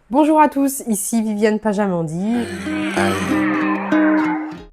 Bonjour à tous, ici Viviane Pajamandi.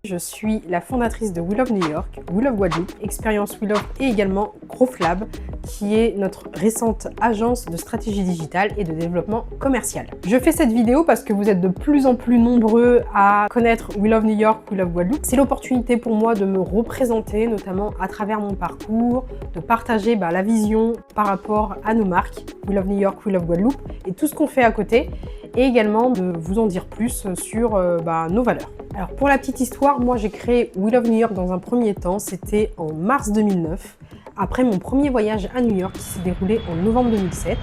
Je suis la fondatrice de We Love New York, We Love Guadeloupe, Expérience We Love et également Growth Lab, qui est notre récente agence de stratégie digitale et de développement commercial. Je fais cette vidéo parce que vous êtes de plus en plus nombreux à connaître We Love New York, We Love Guadeloupe. C'est l'opportunité pour moi de me représenter, notamment à travers mon parcours, de partager la vision par rapport à nos marques, We Love New York, We Love Guadeloupe, et tout ce qu'on fait à côté, et également de vous en dire plus sur nos valeurs. Alors pour la petite histoire, moi j'ai créé We Love New York dans un premier temps, c'était en mars 2009, après mon premier voyage à New York qui s'est déroulé en novembre 2007.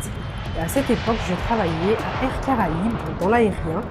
Et à cette époque, j'ai travaillé à Air Caraïbes, dans l'aérien,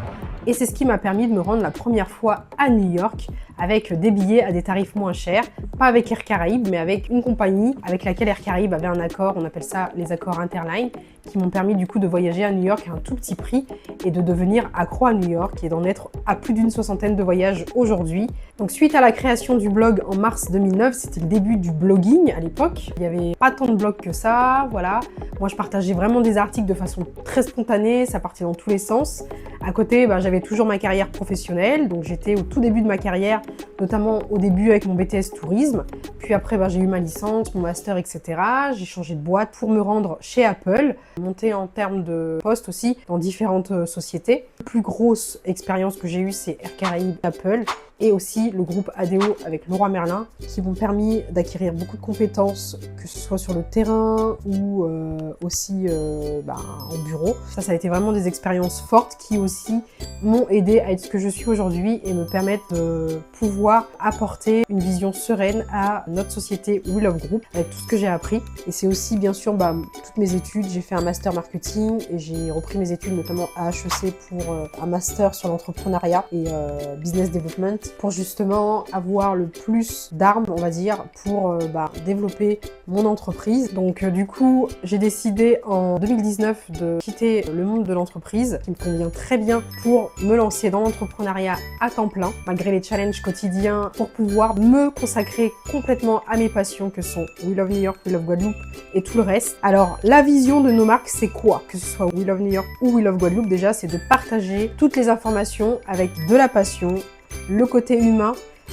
et c'est ce qui m'a permis de me rendre la première fois à New York avec des billets à des tarifs moins chers, pas avec Air Caraïbes, mais avec une compagnie avec laquelle Air Caraïbes avait un accord, on appelle ça les accords Interline, qui m'ont permis du coup de voyager à New York à un tout petit prix et de devenir accro à New York et d'en être à plus d'une soixantaine de voyages aujourd'hui. Donc suite à la création du blog en mars 2009, c'était le début du blogging à l'époque. Il n'y avait pas tant de blogs que ça, voilà. Moi je partageais vraiment des articles de façon très spontanée, ça partait dans tous les sens. À côté, j'avais toujours ma carrière professionnelle, donc j'étais au tout début de ma carrière, notamment au début avec mon BTS tourisme. Puis après, j'ai eu ma licence, mon master, etc. J'ai changé de boîte pour me rendre chez Apple, monter en termes de poste aussi dans différentes sociétés. La plus grosse expérience que j'ai eue, c'est Air Caraïbes, Apple, et aussi le groupe ADO avec Leroy Merlin, qui m'ont permis d'acquérir beaucoup de compétences, que ce soit sur le terrain ou aussi en bureau. Ça a été vraiment des expériences fortes qui aussi m'ont aidé à être ce que je suis aujourd'hui et me permettent de pouvoir apporter une vision sereine à notre société We Love Group avec tout ce que j'ai appris. Et c'est aussi bien sûr toutes mes études. J'ai fait un master marketing et j'ai repris mes études notamment à HEC pour un master sur l'entrepreneuriat et business development, pour justement avoir le plus d'armes, on va dire, pour développer mon entreprise. Donc du coup, j'ai décidé en 2019 de quitter le monde de l'entreprise, qui me convient très bien, pour me lancer dans l'entrepreneuriat à temps plein, malgré les challenges quotidiens, pour pouvoir me consacrer complètement à mes passions que sont We Love New York, We Love Guadeloupe et tout le reste. Alors, la vision de nos marques, c'est quoi? Que ce soit We Love New York ou We Love Guadeloupe, déjà, c'est de partager toutes les informations avec de la passion, le côté humain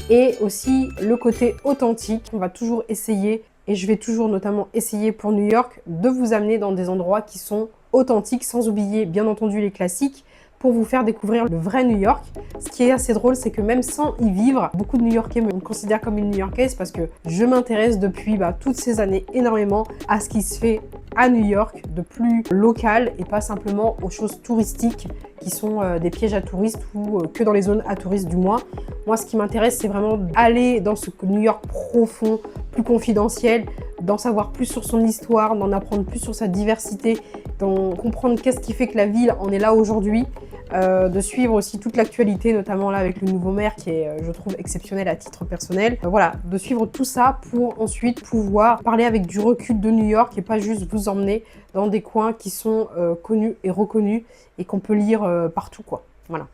et aussi le côté authentique. On va toujours essayer, et je vais toujours notamment essayer pour New York, de vous amener dans des endroits qui sont authentiques, sans oublier bien entendu les classiques, pour vous faire découvrir le vrai New York. Ce qui est assez drôle, c'est que même sans y vivre, beaucoup de New-Yorkais me considèrent comme une New-Yorkaise parce que je m'intéresse depuis toutes ces années énormément à ce qui se fait à New York de plus local et pas simplement aux choses touristiques qui sont des pièges à touristes ou que dans les zones à touristes du moins. Moi, ce qui m'intéresse, c'est vraiment d'aller dans ce New York profond, plus confidentiel, d'en savoir plus sur son histoire, d'en apprendre plus sur sa diversité, d'en comprendre qu'est-ce qui fait que la ville en est là aujourd'hui, de suivre aussi toute l'actualité, notamment là avec le nouveau maire qui est, je trouve, exceptionnel à titre personnel. Voilà, de suivre tout ça pour ensuite pouvoir parler avec du recul de New York et pas juste vous emmener dans des coins qui sont connus et reconnus et qu'on peut lire partout, quoi. Voilà.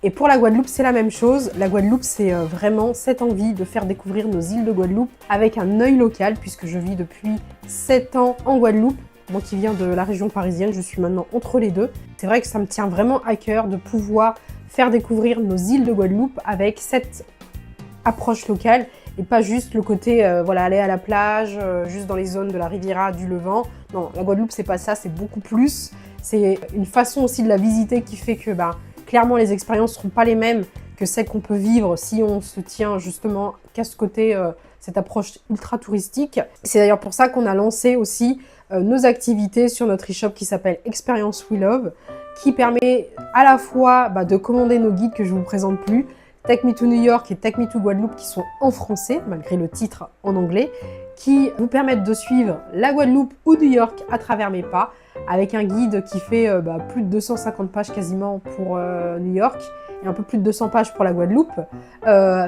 Et pour la Guadeloupe, c'est la même chose. La Guadeloupe, c'est vraiment cette envie de faire découvrir nos îles de Guadeloupe avec un œil local, puisque je vis depuis 7 ans en Guadeloupe. Moi qui viens de la région parisienne, je suis maintenant entre les deux. C'est vrai que ça me tient vraiment à cœur de pouvoir faire découvrir nos îles de Guadeloupe avec cette approche locale et pas juste le côté aller à la plage, juste dans les zones de la Riviera, du Levant. Non, la Guadeloupe, c'est pas ça, c'est beaucoup plus. C'est une façon aussi de la visiter qui fait que clairement, les expériences ne seront pas les mêmes que celles qu'on peut vivre si on se tient justement qu'à ce côté, cette approche ultra touristique. C'est d'ailleurs pour ça qu'on a lancé aussi nos activités sur notre e-shop qui s'appelle Experience We Love, qui permet à la fois de commander nos guides que je ne vous présente plus, Take Me to New York et Take Me to Guadeloupe, qui sont en français, malgré le titre en anglais, qui vous permettent de suivre la Guadeloupe ou New York à travers mes pas, avec un guide qui fait plus de 250 pages quasiment pour New York et un peu plus de 200 pages pour la Guadeloupe,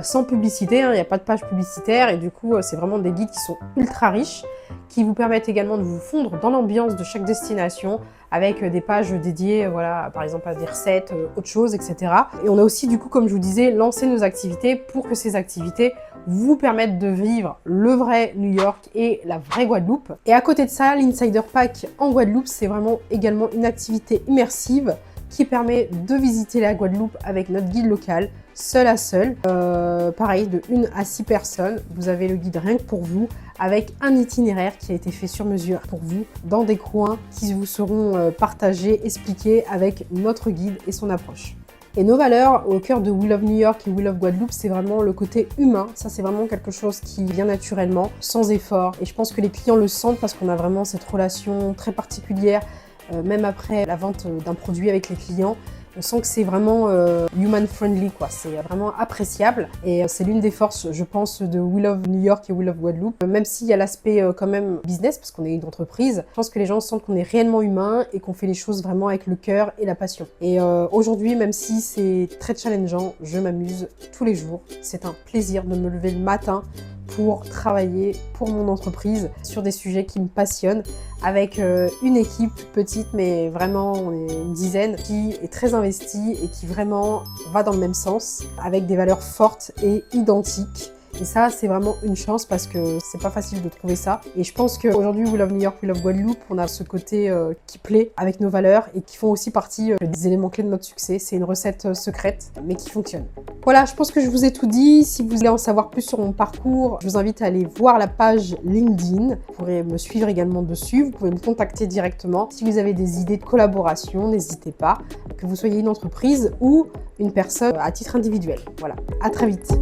sans publicité, il n'y a pas de page publicitaire et du coup c'est vraiment des guides qui sont ultra riches, qui vous permettent également de vous fondre dans l'ambiance de chaque destination avec des pages dédiées, par exemple à des recettes, autre chose, etc. Et on a aussi du coup, comme je vous disais, lancé nos activités pour que ces activités vous permettent de vivre le vrai New York et la vraie Guadeloupe. Et à côté de ça, l'Insider Pack en Guadeloupe, c'est vraiment également une activité immersive qui permet de visiter la Guadeloupe avec notre guide local, seul à seul. Pareil, de 1 à 6 personnes. Vous avez le guide rien que pour vous, avec un itinéraire qui a été fait sur mesure pour vous, dans des coins qui vous seront partagés, expliqués avec notre guide et son approche. Et nos valeurs au cœur de We Love New York et We Love Guadeloupe, c'est vraiment le côté humain. Ça, c'est vraiment quelque chose qui vient naturellement, sans effort. Et je pense que les clients le sentent parce qu'on a vraiment cette relation très particulière, même après la vente d'un produit avec les clients. On sent que c'est vraiment human friendly, quoi. C'est vraiment appréciable et c'est l'une des forces, je pense, de We Love New York et We Love Guadeloupe. Même s'il y a l'aspect quand même business, parce qu'on est une entreprise, je pense que les gens sentent qu'on est réellement humain et qu'on fait les choses vraiment avec le cœur et la passion. Et aujourd'hui, même si c'est très challengeant, je m'amuse tous les jours. C'est un plaisir de me lever le matin pour travailler pour mon entreprise sur des sujets qui me passionnent avec une équipe petite mais vraiment on est une dizaine qui est très investie et qui vraiment va dans le même sens avec des valeurs fortes et identiques. Et ça, c'est vraiment une chance parce que c'est pas facile de trouver ça. Et je pense qu'aujourd'hui, We Love New York, We Love Guadeloupe, on a ce côté qui plaît avec nos valeurs et qui font aussi partie des éléments clés de notre succès. C'est une recette secrète, mais qui fonctionne. Voilà, je pense que je vous ai tout dit. Si vous voulez en savoir plus sur mon parcours, je vous invite à aller voir la page LinkedIn. Vous pourrez me suivre également dessus. Vous pouvez me contacter directement. Si vous avez des idées de collaboration, n'hésitez pas, que vous soyez une entreprise ou une personne à titre individuel. Voilà, à très vite.